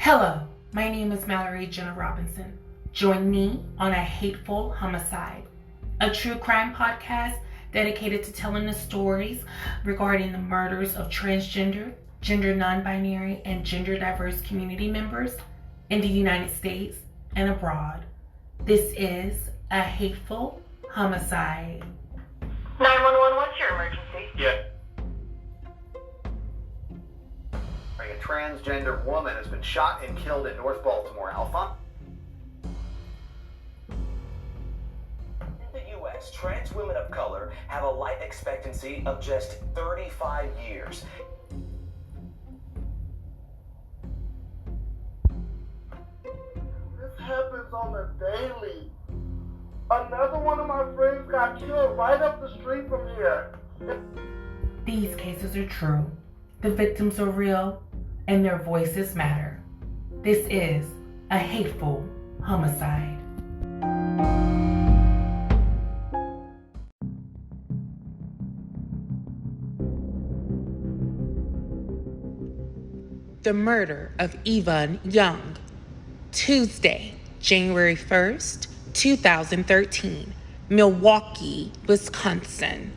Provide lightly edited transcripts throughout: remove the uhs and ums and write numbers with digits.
Hello, my name is Mallory Jenna Robinson. Join me on A Hateful Homicide, a true crime podcast dedicated to telling the stories regarding the murders of transgender, gender non-binary, and gender diverse community members in the United States and abroad. This is A Hateful Homicide. 911, what's your emergency? Yeah. A transgender woman has been shot and killed in North Baltimore. Alpha? In the U.S., trans women of color have a life expectancy of just 35 years. This happens on a daily. Another one of my friends got killed right up the street from here. These cases are true. The victims are real, and their voices matter. This is A Hateful Homicide. The murder of Evon Young, Tuesday, January 1st, 2013, Milwaukee, Wisconsin.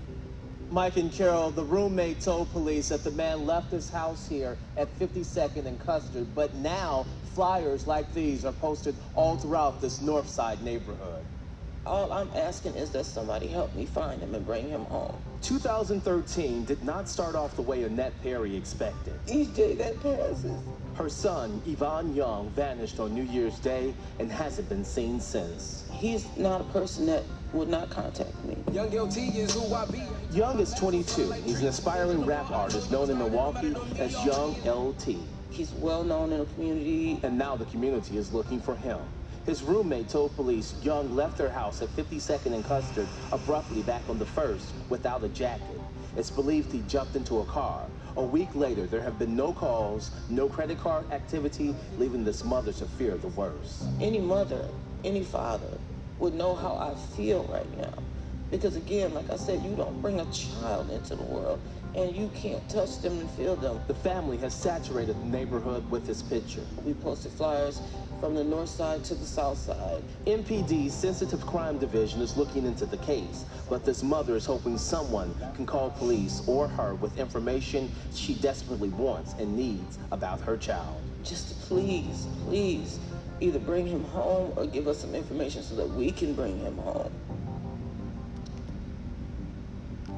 Mike and Carol, the roommate told police that the man left his house here at 52nd and Custard, but now flyers like these are posted all throughout this North Side neighborhood. All I'm asking is that somebody help me find him and bring him home. 2013 did not start off the way Annette Perry expected. Each day that passes. Her son, Evon Young, vanished on New Year's Day and hasn't been seen since. He's not a person that would not contact me. Young LT is who I be. Young is 22. He's an aspiring rap artist known in Milwaukee as Young LT. He's well known in the community. And now the community is looking for him. His roommate told police Young left their house at 52nd and Custard abruptly back on the 1st without a jacket. It's believed he jumped into a car. A week later, there have been no calls, no credit card activity, leaving this mother to fear the worst. Any mother, any father would know how I feel right now. Because again, like I said, you don't bring a child into the world and you can't touch them and feel them. The family has saturated the neighborhood with his picture. We posted flyers from the north side to the south side. MPD's Sensitive Crime Division is looking into the case, but this mother is hoping someone can call police or her with information she desperately wants and needs about her child. Just please, please, either bring him home or give us some information so that we can bring him home.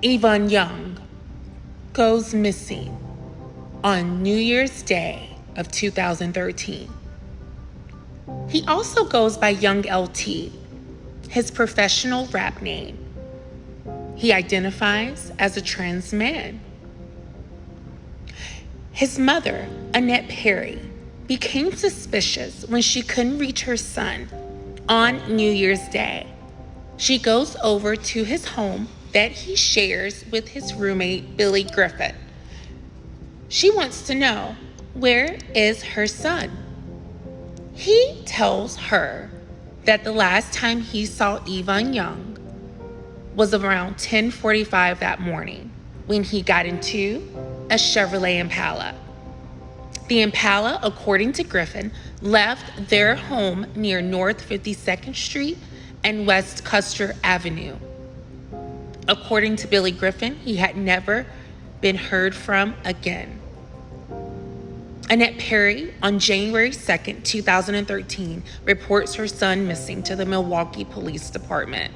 Evon Young goes missing on New Year's Day of 2013. He also goes by Young LT, his professional rap name. He identifies as a trans man. His mother, Annette Perry, became suspicious when she couldn't reach her son on New Year's Day. She goes over to his home that he shares with his roommate, Billy Griffin. She wants to know, where is her son? He tells her that the last time he saw Evon Young was around 10:45 that morning when he got into a Chevrolet Impala. The Impala, according to Griffin, left their home near North 52nd Street and West Custer Avenue. According to Billy Griffin, he had never been heard from again. Annette Perry, on January 2nd, 2013, reports her son missing to the Milwaukee Police Department.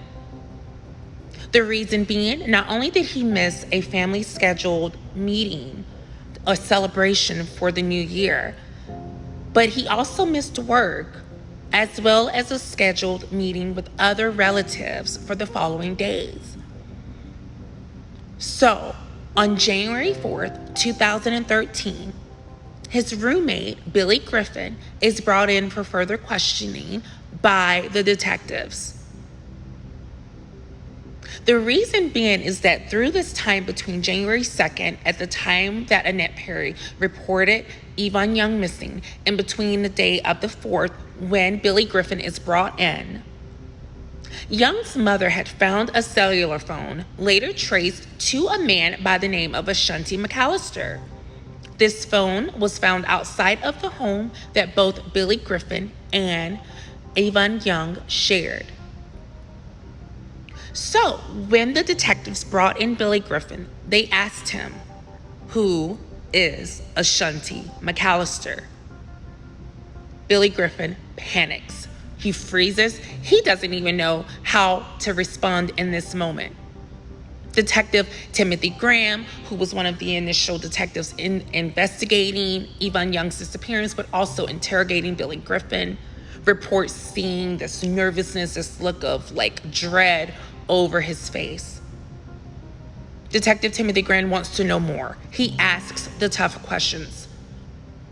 The reason being, not only did he miss a family scheduled meeting, a celebration for the new year, but he also missed work, as well as a scheduled meeting with other relatives for the following days. So, on January 4th, 2013, his roommate, Billy Griffin, is brought in for further questioning by the detectives. The reason being is that through this time between January 2nd, at the time that Annette Perry reported Evon Young missing, and between the day of the 4th when Billy Griffin is brought in, Young's mother had found a cellular phone later traced to a man by the name of Ashanti McAllister. This phone was found outside of the home that both Billy Griffin and Evon Young shared. So, when the detectives brought in Billy Griffin, they asked him, "Who is Ashanti McAllister?" Billy Griffin panics. He freezes. He doesn't even know how to respond in this moment. Detective Timothy Graham, who was one of the initial detectives investigating Evon Young's disappearance, but also interrogating Billy Griffin, reports seeing this nervousness, this look of dread over his face. Detective Timothy Graham wants to know more. He asks the tough questions.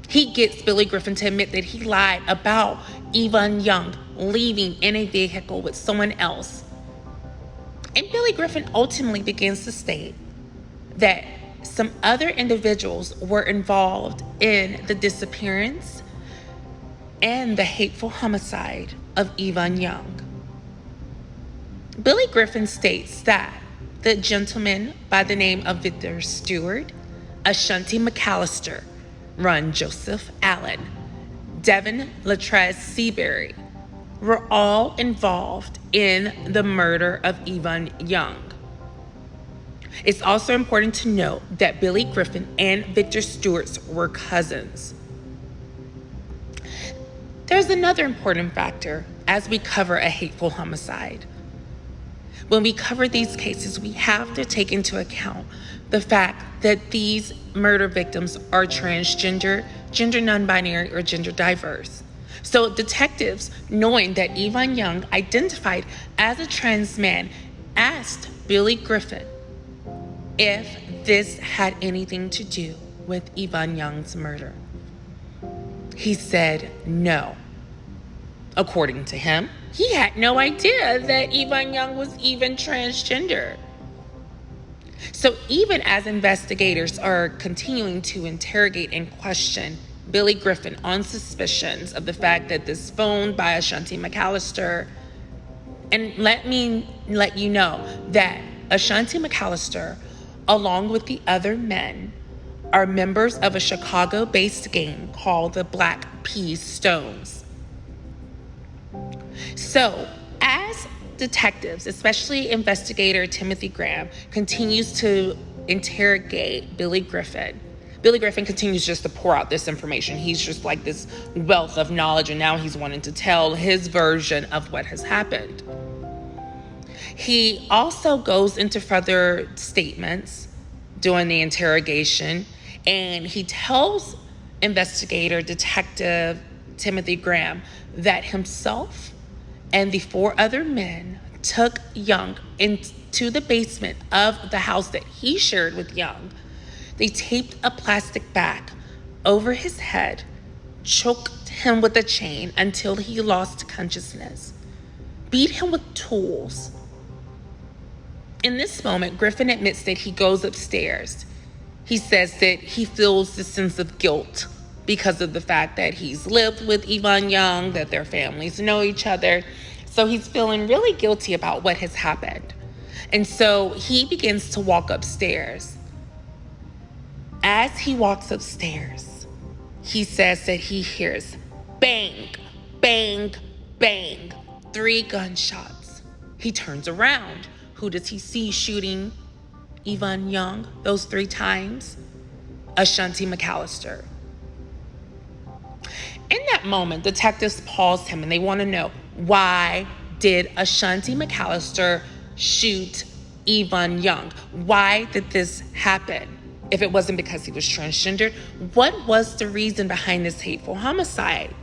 He gets Billy Griffin to admit that he lied about Evon Young leaving in a vehicle with someone else. And Billy Griffin ultimately begins to state that some other individuals were involved in the disappearance and the hateful homicide of Evon Young. Billy Griffin states that the gentleman by the name of Victor Stewart, Ashanti McAllister, Ron Joseph Allen, Devin Latrez Seabury were all involved in the murder of Evon Young. It's also important to note that Billy Griffin and Victor Stewart were cousins. There's another important factor as we cover a hateful homicide. When we cover these cases, we have to take into account the fact that these murder victims are transgender, gender non-binary, or gender diverse. So detectives, knowing that Evon Young identified as a trans man, asked Billy Griffin if this had anything to do with Evon Young's murder. He said no. According to him, he had no idea that Evon Young was even transgender. So even as investigators are continuing to interrogate and question Billy Griffin on suspicions of the fact that this phone by Ashanti McAllister, and let me let you know that Ashanti McAllister, along with the other men, are members of a Chicago-based gang called the Black Peas Stones. So, as detectives, especially investigator Timothy Graham, continues to interrogate Billy Griffin continues just to pour out this information. He's just like this wealth of knowledge, and now he's wanting to tell his version of what has happened. He also goes into further statements during the interrogation, and he tells investigator detective Timothy Graham that himself and the 4 other men took Young into the basement of the house that he shared with Young. They taped a plastic bag over his head, choked him with a chain until he lost consciousness, beat him with tools. In this moment, Griffin admits that he goes upstairs. He says that he feels this sense of guilt because of the fact that he's lived with Evon Young, that their families know each other. So he's feeling really guilty about what has happened. And so he begins to walk upstairs. As he walks upstairs, he says that he hears bang, bang, bang, 3 gunshots. He turns around. Who does he see shooting Evon Young those 3 times? Ashanti McAllister. In that moment, detectives pause him and they want to know, why did Ashanti McAllister shoot Evon Young? Why did this happen? If it wasn't because he was transgender, what was the reason behind this hateful homicide?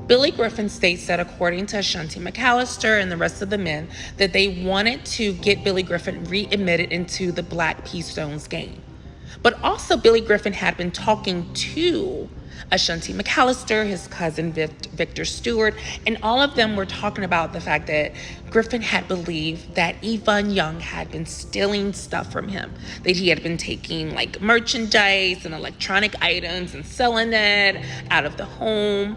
Billy Griffin states that according to Ashanti McAllister and the rest of the men, that they wanted to get Billy Griffin readmitted into the Black Peas Stones gang. But also Billy Griffin had been talking to Ashanti McAllister, his cousin Victor Stewart, and all of them were talking about the fact that Griffin had believed that Evon Young had been stealing stuff from him, that he had been taking merchandise and electronic items and selling it out of the home,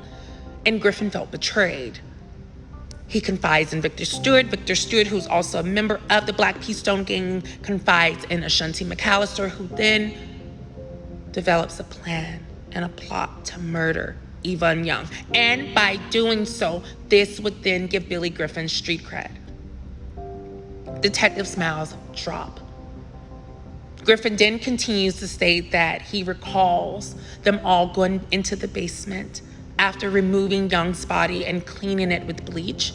and Griffin felt betrayed. He confides in Victor Stewart. Victor Stewart, who's also a member of the Black Peas Stone gang, confides in Ashanti McAllister, who then develops a plan and a plot to murder Evon Young. And by doing so, this would then give Billy Griffin street cred. Detectives' mouths drop. Griffin then continues to state that he recalls them all going into the basement after removing Young's body and cleaning it with bleach.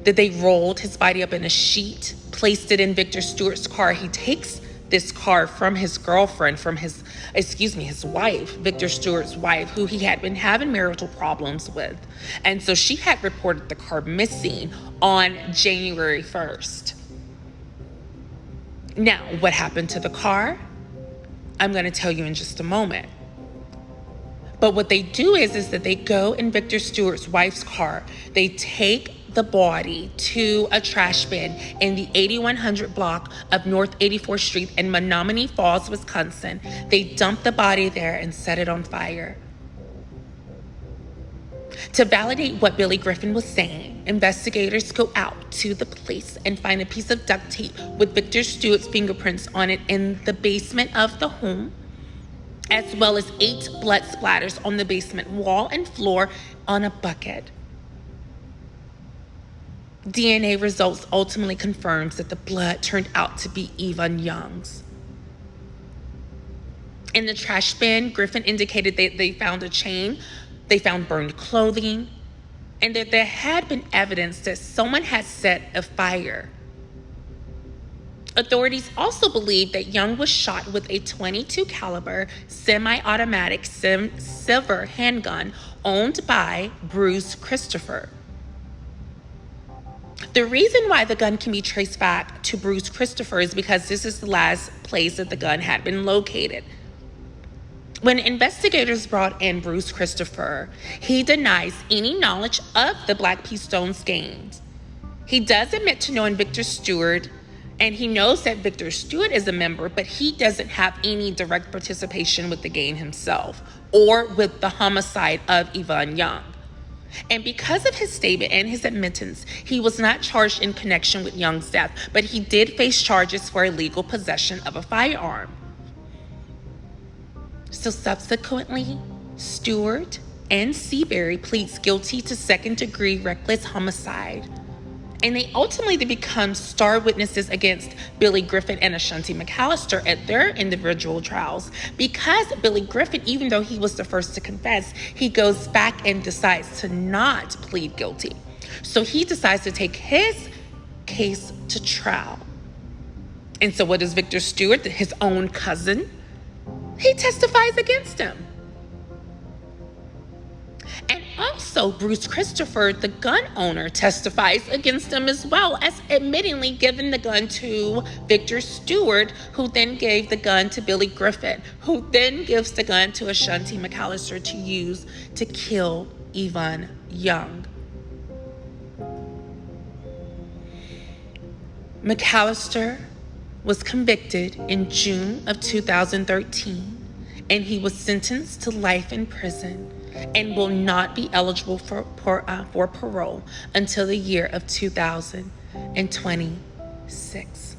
That they rolled his body up in a sheet, placed it in Victor Stewart's car. He takes this car from his girlfriend, his wife, Victor Stewart's wife, who he had been having marital problems with. And so she had reported the car missing on January 1st. Now, what happened to the car? I'm going to tell you in just a moment. But what they do is that they go in Victor Stewart's wife's car. They take the body to a trash bin in the 8100 block of North 84th Street in Menominee Falls, Wisconsin. They dump the body there and set it on fire. To validate what Billy Griffin was saying, investigators go out to the place and find a piece of duct tape with Victor Stewart's fingerprints on it in the basement of the home, as well as 8 blood splatters on the basement wall and floor on a bucket. DNA results ultimately confirms that the blood turned out to be Evon Young's. In the trash bin, Griffin indicated that they found a chain, they found burned clothing, and that there had been evidence that someone had set a fire. Authorities also believe that Young was shot with a .22 caliber semi-automatic silver handgun owned by Bruce Christopher. The reason why the gun can be traced back to Bruce Christopher is because this is the last place that the gun had been located. When investigators brought in Bruce Christopher, he denies any knowledge of the Black P. Stones gangs. He does admit to knowing Victor Stewart, and he knows that Victor Stewart is a member, but he doesn't have any direct participation with the gang himself or with the homicide of Evon Young. And because of his statement and his admittance, he was not charged in connection with Young's death, but he did face charges for illegal possession of a firearm. So subsequently, Stewart and Seabury pleads guilty to second-degree reckless homicide. And they ultimately become star witnesses against Billy Griffin and Ashanti McAllister at their individual trials. Because Billy Griffin, even though he was the first to confess, he goes back and decides to not plead guilty. So he decides to take his case to trial. And so what does Victor Stewart, his own cousin, he testifies against him. And also Bruce Christopher, the gun owner, testifies against him as well, as admittingly giving the gun to Victor Stewart, who then gave the gun to Billy Griffin, who then gives the gun to Ashanti McAllister to use to kill Evon Young. McAllister was convicted in June of 2013, and he was sentenced to life in prison and will not be eligible for parole until the year of 2026.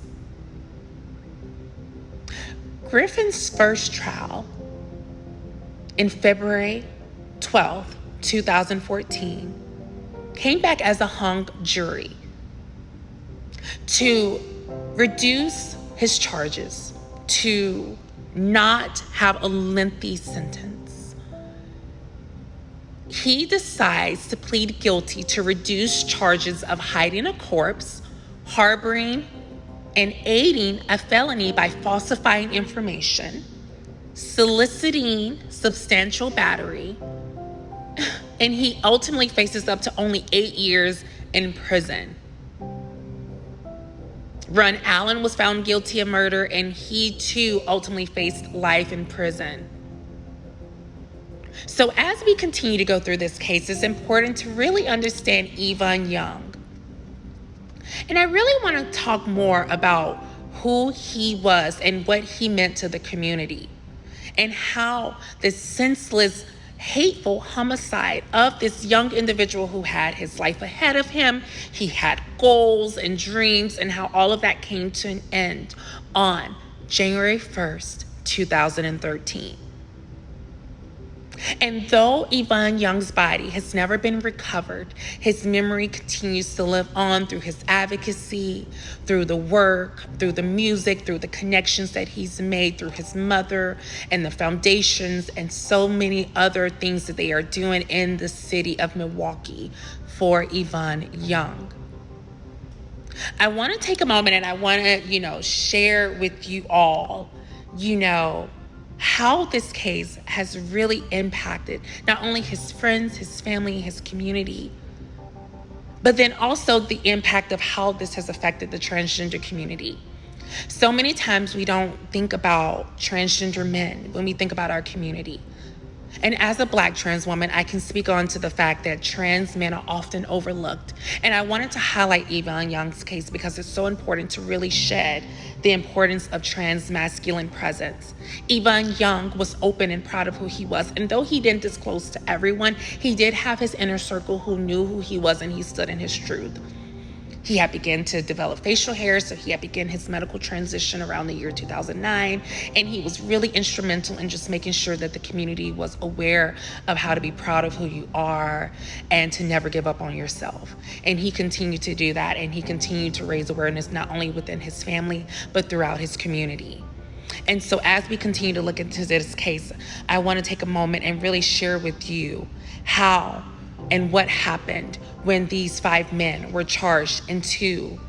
Griffin's first trial in February 12, 2014, came back as a hung jury to reduce his charges, to not have a lengthy sentence. He decides to plead guilty to reduce charges of hiding a corpse, harboring and aiding a felony by falsifying information, soliciting substantial battery, and he ultimately faces up to only 8 years in prison. Ron Allen was found guilty of murder, and he too ultimately faced life in prison. So as we continue to go through this case, it's important to really understand Evon Young. And I really want to talk more about who he was and what he meant to the community, and how this senseless, hateful homicide of this young individual who had his life ahead of him, he had goals and dreams, and how all of that came to an end on January 1st, 2013. And though Evon Young's body has never been recovered, his memory continues to live on through his advocacy, through the work, through the music, through the connections that he's made through his mother and the foundations and so many other things that they are doing in the city of Milwaukee for Evon Young. I want to take a moment and I want to, share with you all, how this case has really impacted not only his friends, his family, his community, but then also the impact of how this has affected the transgender community. So many times we don't think about transgender men when we think about our community. And as a Black trans woman, I can speak on to the fact that trans men are often overlooked. And I wanted to highlight Evon Young's case because it's so important to really shed the importance of trans masculine presence. Evon Young was open and proud of who he was. And though he didn't disclose to everyone, he did have his inner circle who knew who he was and he stood in his truth. He had begun to develop facial hair, so he had begun his medical transition around the year 2009, and he was really instrumental in just making sure that the community was aware of how to be proud of who you are and to never give up on yourself. And he continued to do that, and he continued to raise awareness not only within his family, but throughout his community. And so as we continue to look into this case, I want to take a moment and really share with you how and what happened when these 5 men were charged into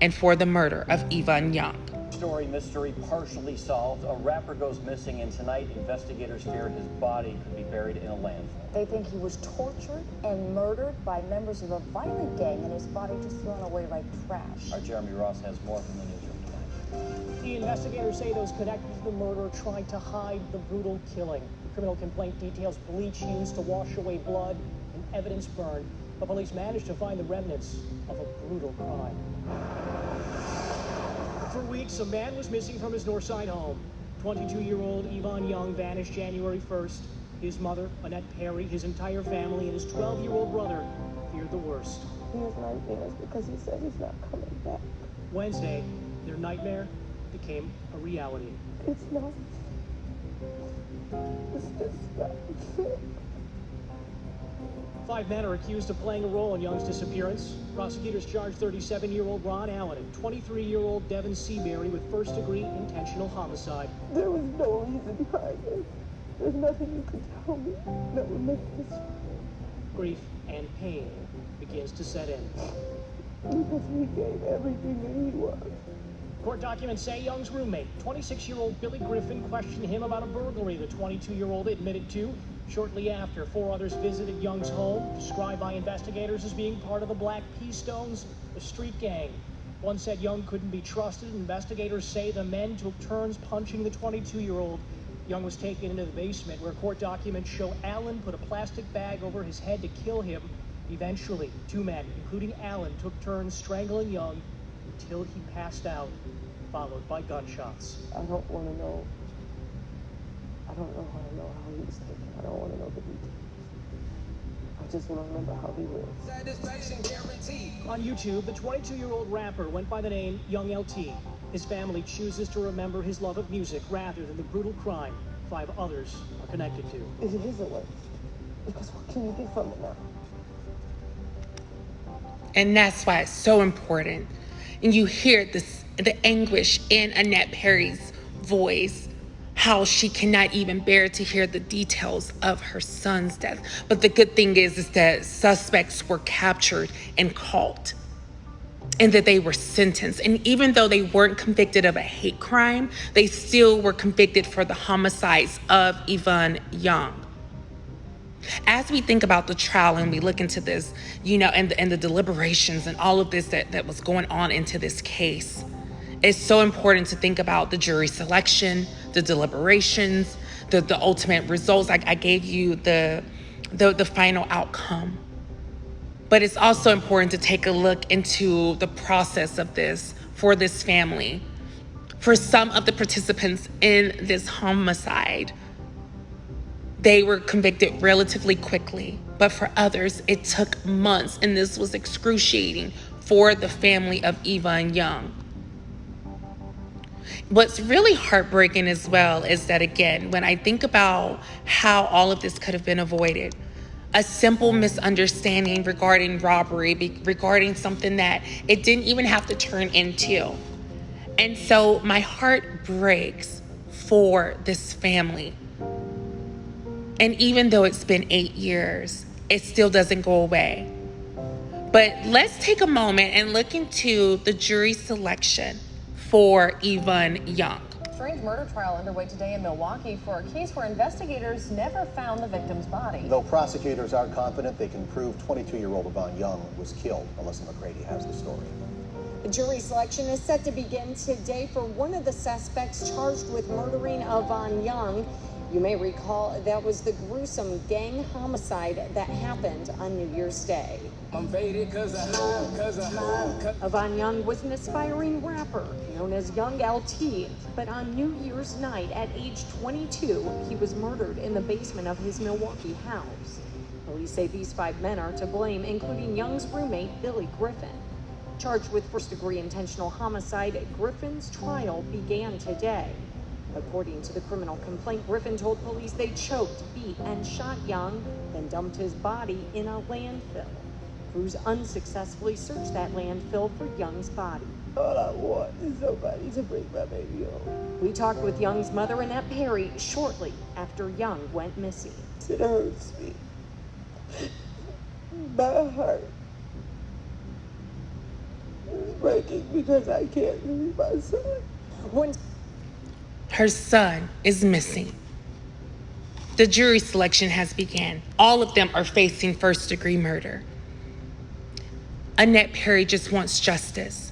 and for the murder of Evon Young. Story mystery partially solved. A rapper goes missing, and tonight investigators fear his body could be buried in a landfill. They think he was tortured and murdered by members of a violent gang and his body just thrown away like trash. Our Jeremy Ross has more from the newsroom tonight. The investigators say those connected to the murder tried to hide the brutal killing. The criminal complaint details bleach used to wash away blood and evidence burned. The police managed to find the remnants of a brutal crime. For weeks, a man was missing from his Northside home. 22-year-old Evon Young vanished January 1st. His mother, Annette Perry, his entire family, and his 12-year-old brother feared the worst. He has nightmares because he said he's not coming back. Wednesday, their nightmare became a reality. It's not. It's just not. 5 men are accused of playing a role in Young's disappearance. Prosecutors charged 37-year-old Ron Allen and 23-year-old Devin Seabury with first-degree intentional homicide. There was no reason behind it. There's nothing you could tell me that would make this right. Grief and pain begins to set in. Because he gave everything that he was. Court documents say Young's roommate, 26-year-old Billy Griffin, questioned him about a burglary the 22-year-old admitted to. Shortly after, 4 others visited Young's home, described by investigators as being part of the Black P-Stones, the street gang. One said Young couldn't be trusted. Investigators say the men took turns punching the 22-year-old. Young was taken into the basement, where court documents show Allen put a plastic bag over his head to kill him. Eventually, 2 men, including Allen, took turns strangling Young until he passed out, followed by gunshots. I don't want to know. I don't know how he was taken. I don't want to know the details. I just want to remember how he lived. Satisfaction guaranteed. On YouTube, the 22-year-old rapper went by the name Young LT. His family chooses to remember his love of music rather than the brutal crime 5 others are connected to. It is a waste. Because what can you get from it now? And that's why it's so important. And you hear the anguish in Annette Perry's voice, how she cannot even bear to hear the details of her son's death. But the good thing is that suspects were captured and caught, and that they were sentenced. And even though they weren't convicted of a hate crime, they still were convicted for the homicides of Evon Young. As we think about the trial and we look into this, and the deliberations and all of this that was going on into this case, it's so important to think about the jury selection, the deliberations, the ultimate results. I gave you the final outcome. But it's also important to take a look into the process of this for this family. For some of the participants in this homicide, they were convicted relatively quickly, but for others, it took months, and this was excruciating for the family of Evon Young. What's really heartbreaking as well is that, again, when I think about how all of this could have been avoided, a simple misunderstanding regarding robbery, regarding something that it didn't even have to turn into. And so my heart breaks for this family. And even though it's been 8 years, it still doesn't go away. But let's take a moment and look into the jury selection for Evon Young. Strange murder trial underway today in Milwaukee for a case where investigators never found the victim's body. Though prosecutors are confident they can prove 22-year-old Evon Young was killed. Melissa McCready has the story. The jury selection is set to begin today for one of the suspects charged with murdering Evon Young. You may recall that was the gruesome gang homicide that happened on New Year's Day. I'm faded Evon Young was an aspiring rapper known as Young LT, but on New Year's night at age 22, he was murdered in the basement of his Milwaukee house. Police say these 5 men are to blame, including Young's roommate, Billy Griffin. Charged with first-degree intentional homicide, Griffin's trial began today. According to the criminal complaint, Griffin told police they choked, beat, and shot Young, then dumped his body in a landfill. Crews unsuccessfully searched that landfill for Young's body. All I want is somebody to bring my baby home. We talked with Young's mother, Annette Perry, shortly after Young went missing. It hurts me. My heart is breaking because I can't lose my son. Her son is missing. The jury selection has begun. All of them are facing first-degree murder. Annette Perry just wants justice.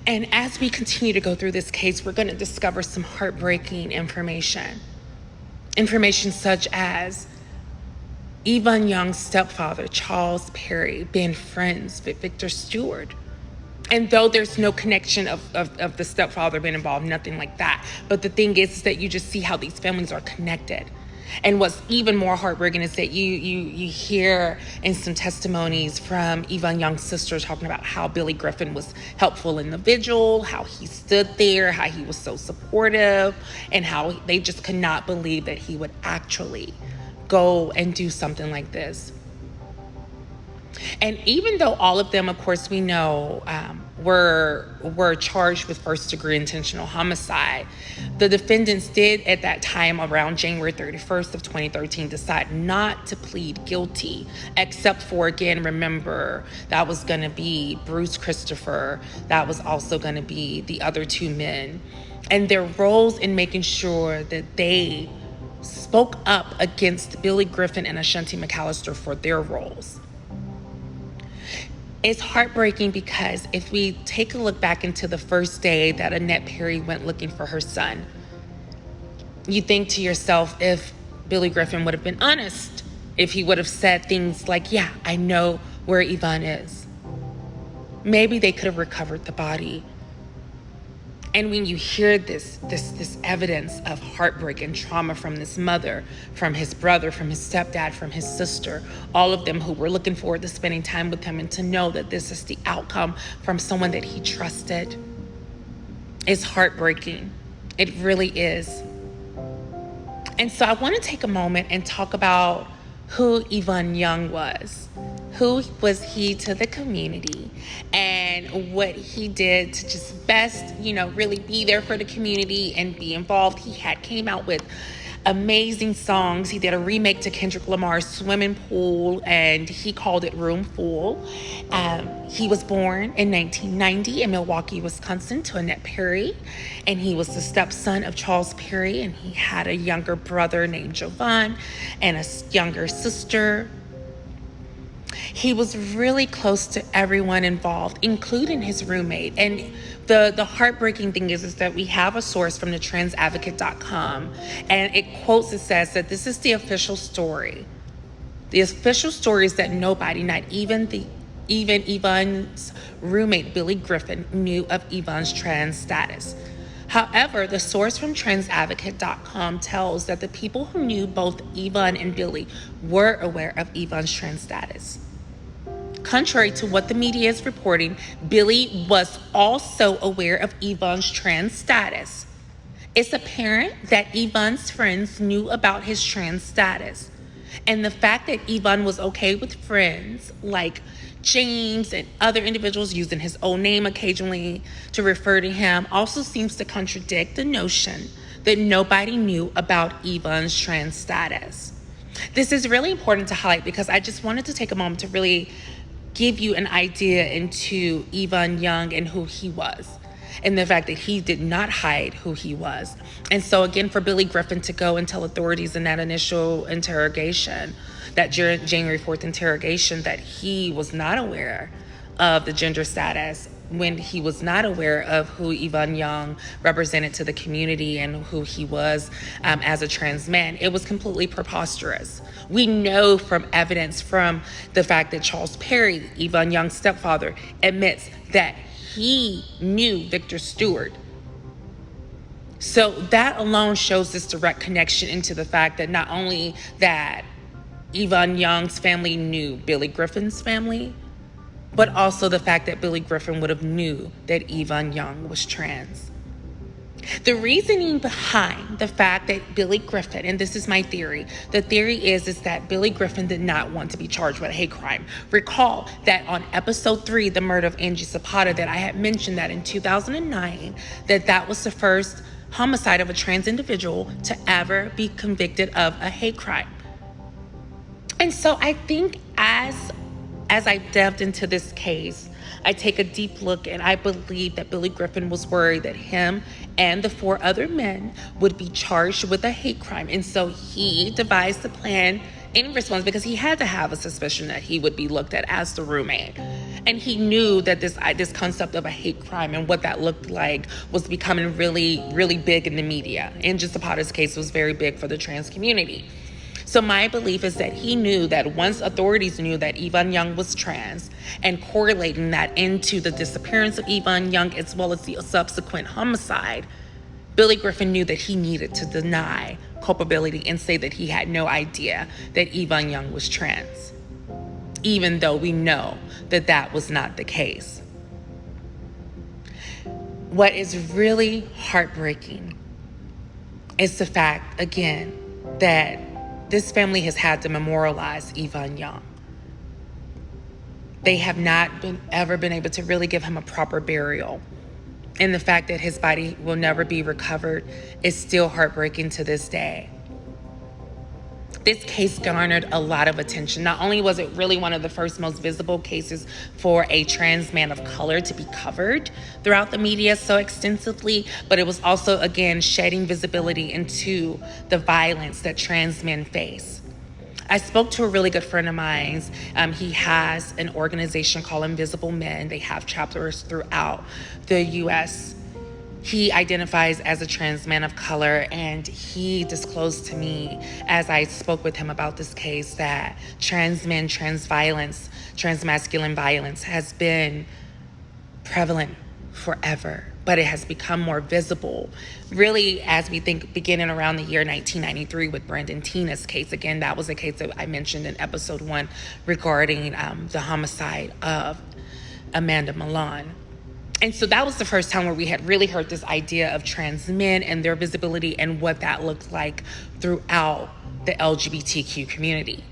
And as we continue to go through this case, we're going to discover some heartbreaking information. Information such as Evon Young's stepfather, Charles Perry, being friends with Victor Stewart. And though there's no connection of the stepfather being involved, nothing like that. But the thing is that you just see how these families are connected. And what's even more heartbreaking is that you hear in some testimonies from Evon Young's sister talking about how Billy Griffin was helpful in the vigil, how he stood there, how he was so supportive, and how they just could not believe that he would actually go and do something like this. And even though all of them, of course, we know were charged with first-degree intentional homicide, the defendants did at that time, around January 31st of 2013, decide not to plead guilty, except for, again, remember, that was going to be Bruce Christopher. That was also going to be the other 2 men. And their roles in making sure that they spoke up against Billy Griffin and Ashanti McAllister for their roles. It's heartbreaking because if we take a look back into the first day that Annette Perry went looking for her son, you think to yourself, if Billy Griffin would have been honest, if he would have said things like, yeah, I know where Evon is, maybe they could have recovered the body. And when you hear this evidence of heartbreak and trauma from this mother, from his brother, from his stepdad, from his sister, all of them who were looking forward to spending time with him, and to know that this is the outcome from someone that he trusted, is heartbreaking. It really is. And so I want to take a moment and talk about who Evon Young was. Who was he to the community, and what he did to just best, really be there for the community and be involved. He came out with amazing songs. He did a remake to Kendrick Lamar's Swimming Pool, and he called it Room Full. He was born in 1990 in Milwaukee, Wisconsin, to Annette Perry, and he was the stepson of Charles Perry, and he had a younger brother named Jovan and a younger sister. He was really close to everyone involved, including his roommate. And the heartbreaking thing is that we have a source from the transadvocate.com, and it says that this is the official story. The official story is that nobody, not even Evon's roommate, Billy Griffin, knew of Evon's trans status. However, the source from transadvocate.com tells that the people who knew both Evon and Billy were aware of Evon's trans status. Contrary to what the media is reporting, Billy was also aware of Evon's trans status. It's apparent that Evon's friends knew about his trans status. And the fact that Evon was okay with friends like James and other individuals using his own name occasionally to refer to him also seems to contradict the notion that nobody knew about Evon's trans status. This is really important to highlight because I just wanted to take a moment to really give you an idea into Evon Young and who he was, and the fact that he did not hide who he was. And so again, for Billy Griffin to go and tell authorities in that initial interrogation, that January 4th interrogation, that he was not aware of the gender status, when he was not aware of who Evon Young represented to the community and who he was as a trans man, it was completely preposterous. We know from evidence from the fact that Charles Perry, Evon Young's stepfather, admits that he knew Victor Stewart. So that alone shows this direct connection into the fact that not only that Evon Young's family knew Billy Griffin's family, but also the fact that Billy Griffin would have knew that Evon Young was trans. The reasoning behind the fact that Billy Griffin, and this is my theory, the theory is that Billy Griffin did not want to be charged with a hate crime. Recall that on episode 3, the murder of Angie Zapata, that I had mentioned that in 2009, that was the first homicide of a trans individual to ever be convicted of a hate crime. And so I think as I delved into this case, I take a deep look, and I believe that Billy Griffin was worried that him and the 4 other men would be charged with a hate crime. And so he devised a plan in response, because he had to have a suspicion that he would be looked at as the roommate. And he knew that this concept of a hate crime and what that looked like was becoming really, really big in the media. Angie Zapata's case was very big for the trans community. So my belief is that he knew that once authorities knew that Evon Young was trans, and correlating that into the disappearance of Evon Young as well as the subsequent homicide, Billy Griffin knew that he needed to deny culpability and say that he had no idea that Evon Young was trans, even though we know that that was not the case. What is really heartbreaking is the fact, again, that this family has had to memorialize Evon Young. They have not ever been able to really give him a proper burial. And the fact that his body will never be recovered is still heartbreaking to this day. This case garnered a lot of attention. Not only was it really one of the first most visible cases for a trans man of color to be covered throughout the media so extensively, but it was also, again, shedding visibility into the violence that trans men face. I spoke to a really good friend of mine. He has an organization called Invisible Men. They have chapters throughout the U.S. He identifies as a trans man of color, and he disclosed to me as I spoke with him about this case that trans men, trans violence, trans masculine violence has been prevalent forever, but it has become more visible really as we think beginning around the year 1993 with Brandon Tina's case. Again, that was a case that I mentioned in episode 1 regarding the homicide of Amanda Milan. And so that was the first time where we had really heard this idea of trans men and their visibility and what that looked like throughout the LGBTQ community.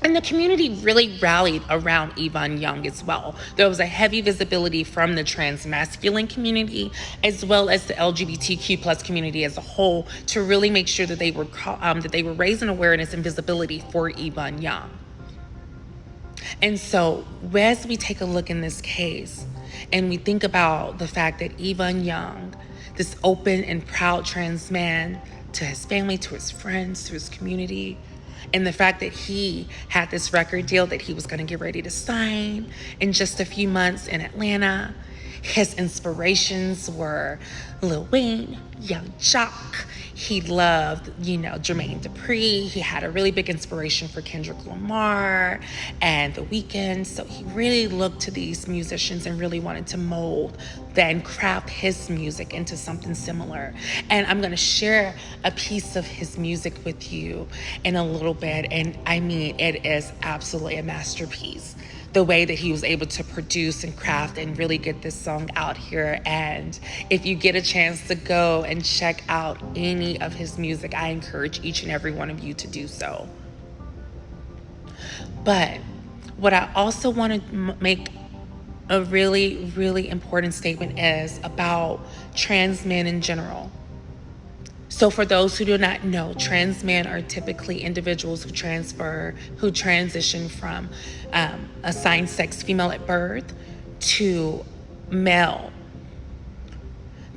And the community really rallied around Evon Young as well. There was a heavy visibility from the trans masculine community as well as the LGBTQ plus community as a whole to really make sure that they were raising awareness and visibility for Evon Young. And so as we take a look in this case, and we think about the fact that Evon Young, this open and proud trans man, to his family, to his friends, to his community, and the fact that he had this record deal that he was going to get ready to sign in just a few months in Atlanta. His inspirations were Lil Wayne, Young Jock. He loved, Jermaine Dupri. He had a really big inspiration for Kendrick Lamar and The Weeknd. So he really looked to these musicians and really wanted to mold and craft his music into something similar. And I'm going to share a piece of his music with you in a little bit. And I mean, it is absolutely a masterpiece. the way that he was able to produce and craft and really get this song out here. And if you get a chance to go and check out any of his music, I encourage each and every one of you to do so. But what I also want to make a really, really important statement is about trans men in general. So for those who do not know, trans men are typically individuals who transition from assigned sex female at birth to male.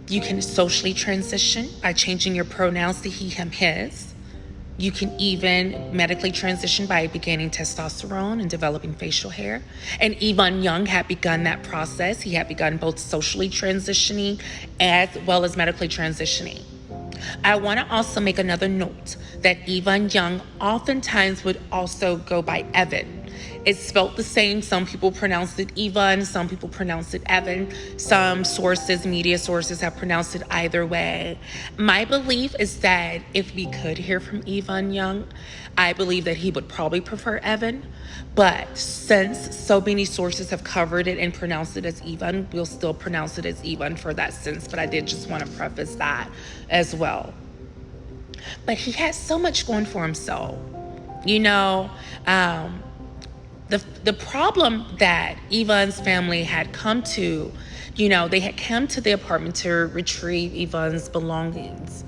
You can socially transition by changing your pronouns to he, him, his. You can even medically transition by beginning testosterone and developing facial hair. And Evon Young had begun that process. He had begun both socially transitioning as well as medically transitioning. I want to also make another note that Evon Young oftentimes would also go by Evan. It's spelled the same. Some people pronounce it Evon, some people pronounce it Evan. Some sources, media sources, have pronounced it either way. My belief is that if we could hear from Evon Young, I believe that he would probably prefer Evan. But since so many sources have covered it and pronounced it as Evon, we'll still pronounce it as Evon for that sense. But I did just want to preface that as well. But he had so much going for himself. You know, the problem that Evon's family had come to, you know, they had come to the apartment to retrieve Evon's belongings.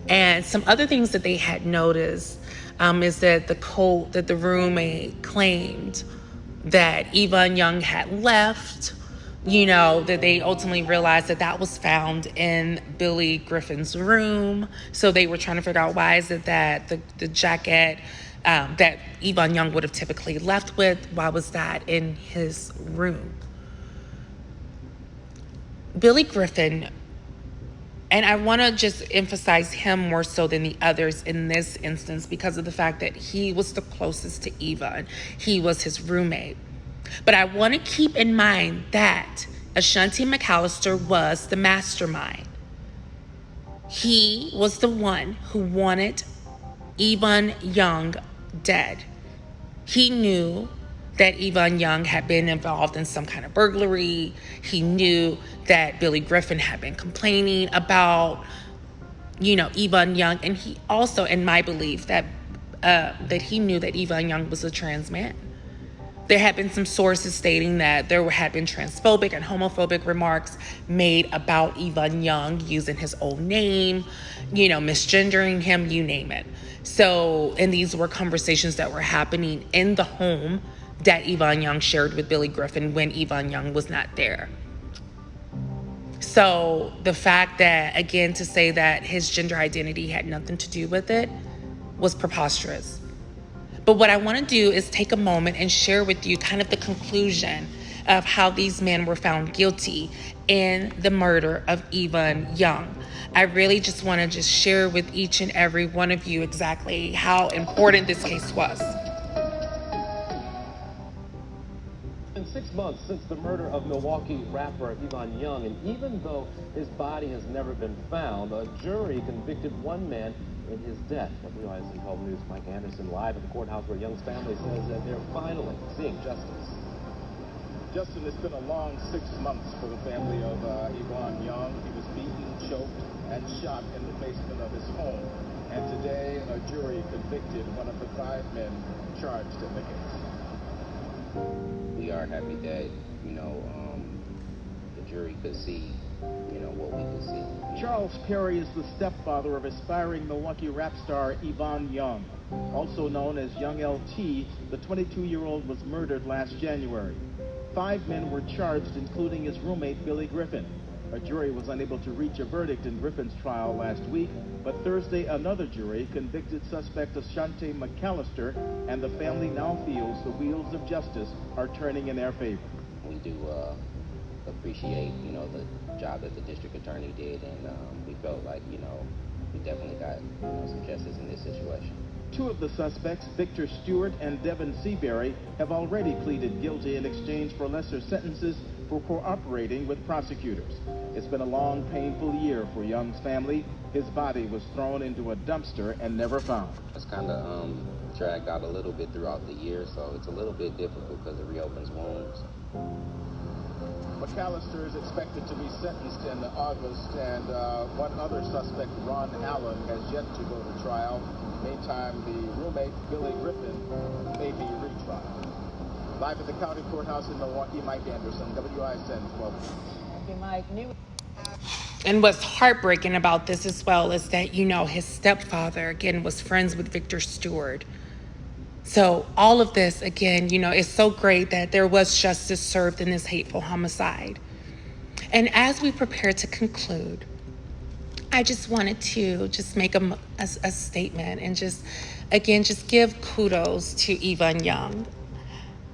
And some other things that they had noticed is that the roommate claimed that Evon Young had left, you know, that they ultimately realized that that was found in Billy Griffin's room. So they were trying to figure out why is it that the jacket that Evon Young would have typically left with, why was that in his room? Billy Griffin, and I want to just emphasize him more so than the others in this instance because of the fact that he was the closest to Evon. He was his roommate. But I want to keep in mind that Ashanti McAllister was the mastermind. He was the one who wanted Evon Young dead. He knew that Evon Young had been involved in some kind of burglary. He knew that Billy Griffin had been complaining about, you know, Evon Young. And he also, in my belief, that he knew that Evon Young was a trans man. There had been some sources stating that there had been transphobic and homophobic remarks made about Evon Young using his old name, you know, misgendering him, you name it. So, and these were conversations that were happening in the home that Evon Young shared with Billy Griffin when Evon Young was not there. So the fact that, again, to say that his gender identity had nothing to do with it was preposterous. But what I want to do is take a moment and share with you kind of the conclusion of how these men were found guilty in the murder of Evon Young. I really just want to just share with each and every one of you exactly how important this case was. It's been 6 months since the murder of Milwaukee rapper Evon Young, and even though his body has never been found, a jury convicted one man in his death. WISN 12 News' Mike Anderson live at the courthouse where Young's family says that they're finally seeing justice. Justin, it's been a long 6 months for the family of Evon Young. He was beaten, choked, and shot in the basement of his home. And today, a jury convicted one of the 5 men charged in the case. We are happy that, you know, the jury could see, you know, what we could see. Charles Perry is the stepfather of aspiring Milwaukee rap star Evon Young. Also known as Young LT, the 22-year-old was murdered last January. 5 men were charged, including his roommate, Billy Griffin. A jury was unable to reach a verdict in Griffin's trial last week, but Thursday another jury convicted suspect Ashanti McAllister, and the family now feels the wheels of justice are turning in their favor. We do appreciate, you know, the job that the district attorney did, and we felt like, you know, we definitely got, you know, some justice in this situation. 2 of the suspects, Victor Stewart and Devin Seabury, have already pleaded guilty in exchange for lesser sentences for cooperating with prosecutors. It's been a long, painful year for Young's family. His body was thrown into a dumpster and never found. It's kind of dragged out a little bit throughout the year, so it's a little bit difficult because it reopens wounds. McAllister is expected to be sentenced in August, and one other suspect, Ron Allen, has yet to go to trial. Meantime, the roommate, Billy Griffin, may be retried. Live at the county courthouse in Milwaukee, Mike Anderson, WISN 12. Thank you, Mike. And what's heartbreaking about this as well is that, you know, his stepfather, again, was friends with Victor Stewart. So all of this, again, you know, it's so great that there was justice served in this hateful homicide. And as we prepare to conclude, I just wanted to just make a statement and just give kudos to Evon Young.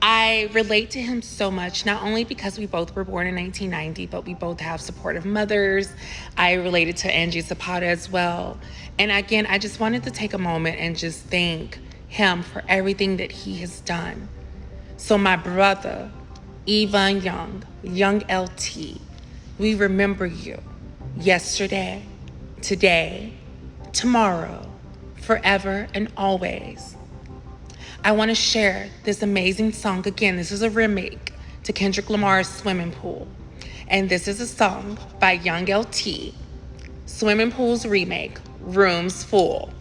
I relate to him so much, not only because we both were born in 1990, but we both have supportive mothers. I related to Angie Zapata as well. And again, I just wanted to take a moment and just thank him for everything that he has done. So my brother, Evon Young, Young LT, we remember you yesterday, today, tomorrow, forever and always. I want to share this amazing song. Again, this is a remake to Kendrick Lamar's Swimming Pool. And this is a song by Young LT, Swimming Pool's remake, Rooms Full.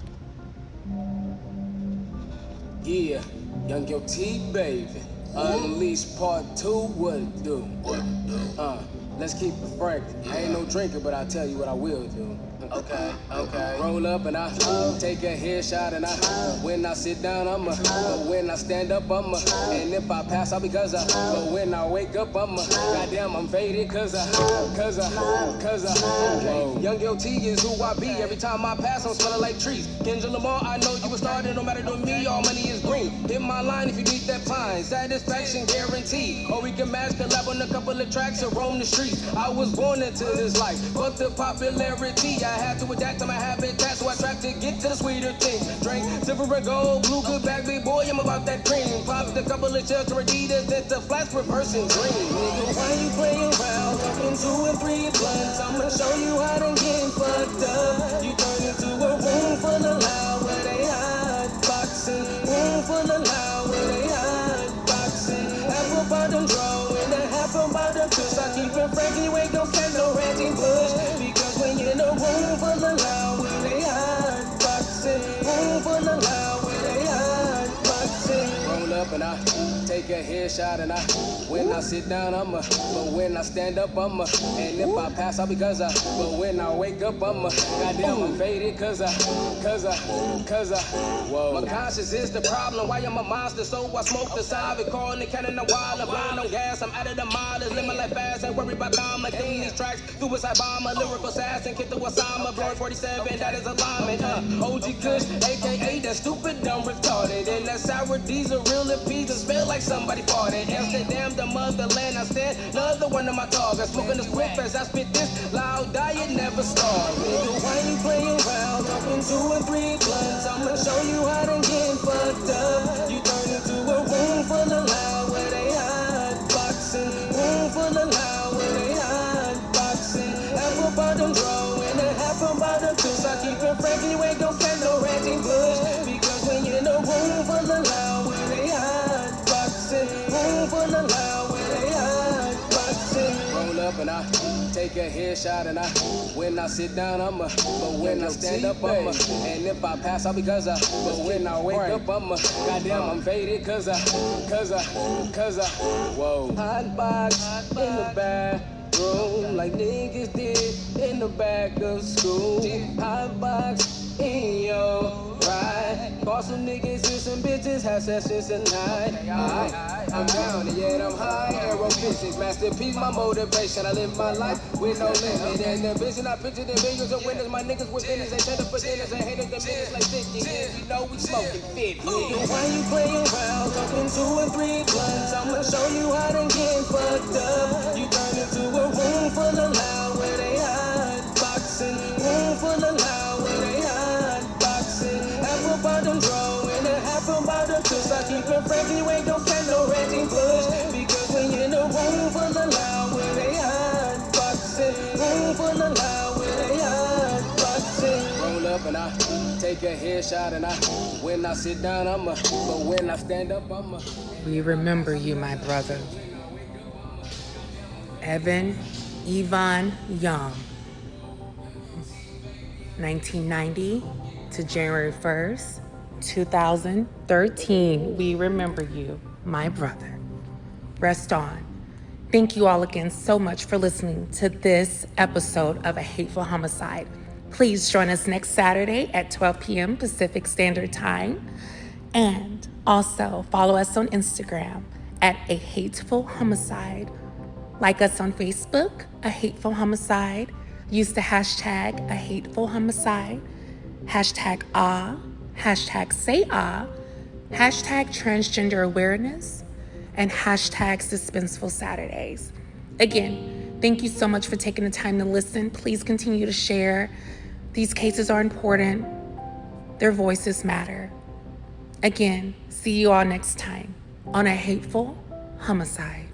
Yeah, Young LT, baby. Unleashed part 2, what it do? Let's keep it frank. I ain't no drinker, but I'll tell you what I will do. Okay. Roll up and I take a headshot and when I sit down, when I stand up, and if I pass out because but when I wake up, goddamn, I'm faded cause Young LT is who I be. Every time I pass, I'm smelling like trees. Kendrick Lamar, I know you were started, no matter to me, all money is green. Hit my line if you need that pine, satisfaction guaranteed. Or we can match collab on a couple of tracks and roam the streets. I was born into this life, but the popularity, I had to adapt to my habitat, so I tried to get to the sweeter things. Drink silver and gold, blue good bag, big boy, I'm about that cream. Popped a couple of shells to Adidas, that's the flash reversing green. Nigga, why you playing around? Talking 2 and 3 blunts, I'ma show you how to get fucked up. You turn into a room full of loud where they hot boxing. Room full of loud where they hot boxing. Half a bottom draw and a half a bottom twist. I keep it frank, you ain't gon' catch no ranting bush. Because when you're in a room full of loud where they hot boxing. Room full of loud where they hot boxing. Roll up and I take a headshot and when I sit down, but when I stand up, and if I pass out because but when I wake up, goddamn, I'm faded cause whoa. My conscience is the problem, why I'm a monster, so I smoke the side, calling the cannon a while, I'm blowing on gas, I'm out of the models, live my life fast, ain't worry about karma, clean these tracks, suicide bomber, lyrical assassin, kick the Osama, blowing 47, that is alignment, OG Kush, aka that stupid, dumb, retarded, and that sour diesel, real appease, and smell like somebody farted. Amsterdam, the motherland, I stand another one of my targets. Smoking as quick as I spit this loud diet, never starve. Nigga, why you playing around? Talking 2 and 3 blunts, I'ma show you how to get fucked up. You turn into a room full of loud where they hot boxing. Room full of loud where they hot boxing. Half a bottom draw and a half a bottom twist. I keep it frank, you ain't gon' catch no ranting bush. Because when you're in a room full of loud where they hot boxing. Room full of loud where they hot boxing. Roll up and I take a headshot and when I sit down, but when I stand up, and if I pass out because but when I wake up, goddamn, I'm faded cause whoa. Hot box in the bathroom like niggas did in the back of school. Hot box in your ride. Call some niggas and some bitches, have sessions tonight. I'm down and yet I'm high. Aero physics, masterpiece, my motivation. I live my life with no limit. And the vision I picture the millions of winners. My niggas with business, they tender for dinners and haters the minutes like 50 years. You know we smoking 50. Nigga, why you playing around? Talking 2 and 3 blunts. I'ma show you how to get fucked up. You turn into a room full of loud where they hot boxing. Room full of loud where they hot boxing. Half a bottom draw and a half a bottom twist. I keep it frank, you ain't gon' catch no ranting bush. Because when you're in a room full of loud I take a headshot and when I sit down, but when I stand up, We remember you, my brother. Evon Young. 1990 to January 1st, 2013. We remember you, my brother. Rest on. Thank you all again so much for listening to this episode of A Hateful Homicide. Please join us next Saturday at 12 p.m. Pacific Standard Time. And also follow us on Instagram at A Hateful Homicide. Like us on Facebook, A Hateful Homicide. Use the hashtag A Hateful Homicide, hashtag hashtag say hashtag transgender awareness, and hashtag suspenseful Saturdays. Again, thank you so much for taking the time to listen. Please continue to share. These cases are important. Their voices matter. Again, see you all next time on A Hateful Homicide.